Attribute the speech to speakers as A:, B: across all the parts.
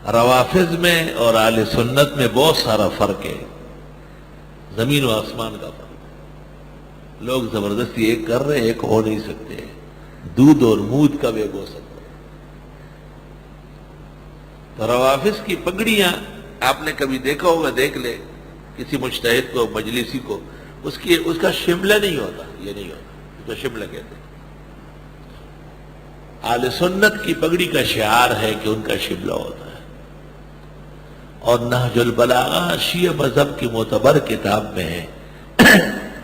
A: روافض میں اور اہل سنت میں بہت سارا فرق ہے، زمین و آسمان کا فرق۔ لوگ زبردستی ایک کر رہے ایک ہو نہیں سکتے، دودھ اور مود کب ایک ہو سکتا ہے؟ تو روافض کی پگڑیاں آپ نے کبھی دیکھا ہوگا، دیکھ لے کسی مجتہد کو، مجلسی کو، اس کا شملہ نہیں ہوتا، یہ نہیں ہوتا، اس کو شملہ کہتے ہیں۔ اہل سنت کی پگڑی کا شعار ہے کہ ان کا شملہ ہوتا ہے۔ اور نہج البلاغہ شیعہ مذہب کی معتبر کتاب میں ہے،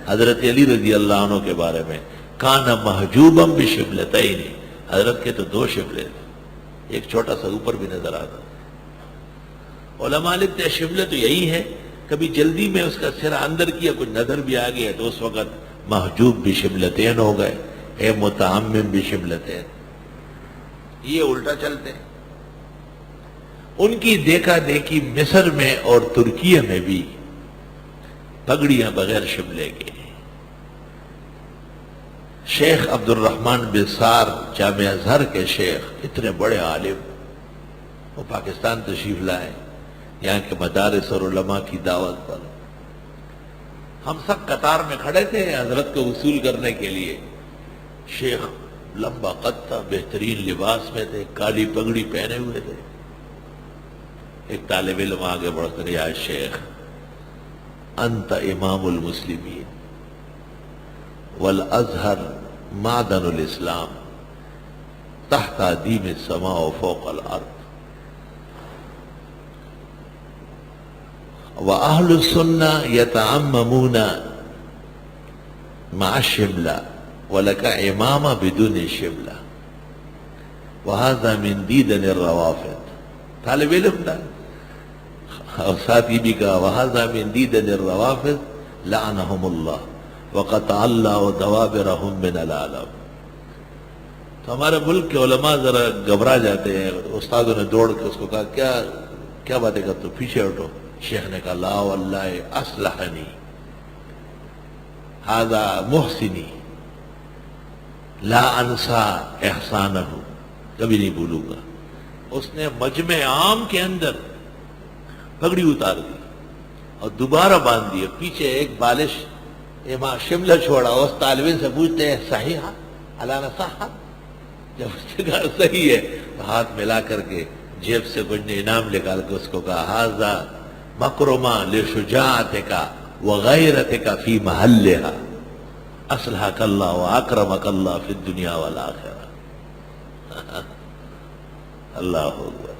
A: حضرت علی رضی اللہ عنہ کے بارے میں، کان محجوبا بشملتین، حضرت کے تو دو شملے تھے، ایک چھوٹا سا اوپر بھی نظر آتا۔ علماء لکھتے ہیں شملہ تو یہی ہے، کبھی جلدی میں اس کا سرا اندر کیا، کچھ نظر بھی آ گیا تو اس وقت محجوب بشملتین ہو گئے، اے متعمم بشملتین۔ یہ الٹا چلتے ہیں۔ ان کی دیکھا دیکھی مصر میں اور ترکیہ میں بھی پگڑیاں بغیر شملے کے۔ شیخ عبد الرحمن بسار جامعہ ازہر کے شیخ، اتنے بڑے عالم، وہ پاکستان تشریف لائے یہاں کے مدارس اور علماء کی دعوت پر۔ ہم سب قطار میں کھڑے تھے حضرت کو وصول کرنے کے لیے۔ شیخ لمبا قد تھا، بہترین لباس میں تھے، کالی پگڑی پہنے ہوئے تھے۔ ایک طالب علم آگے بڑھ کر، یا شیخ انت امام المسلمین والازہر معدن الاسلام تحت ادیم السماء وفوق الارض، واہل السنہ یتعممون مع الشملہ ولک امامہ بدون الشملہ وہذا من دیدن الروافض۔ طالب علم تھا اور ساتھ ہی بھی کہا وہذا من دیدن الروافض لعنہم اللہ وقطع اللہ دوابرہم من العالم۔ تو ہمارے ملک کے علماء ذرا گھبرا جاتے ہیں۔ استادوں نے دوڑ کے اس کو کہا کیا باتیں کرتے ہو، پیچھے ہٹو۔ شیخ نے کہا لا واللہ اصلحنی ھذا محسنی لا انسا احسانہ، کبھی نہیں بھولوں گا۔ اس نے مجمع عام کے اندر پگڑی اتار دی اور دوبارہ باندھ دی، پیچھے ایک بالش امام شملہ چھوڑا۔ اس طالب علم سے پوچھتے ہیں صحیح الانا صح؟ جب اس نے کہا صحیح ہے تو ہاتھ ملا کر کے جیب سے کچھ نے انعام نکال کے اس کو کہا ھذا مکرمہ لشجاعتک وغیرتک فی محلھا اصلحک اللہ واکرمک اللہ فی الدنیا والآخرہ۔ اللہ اکبر۔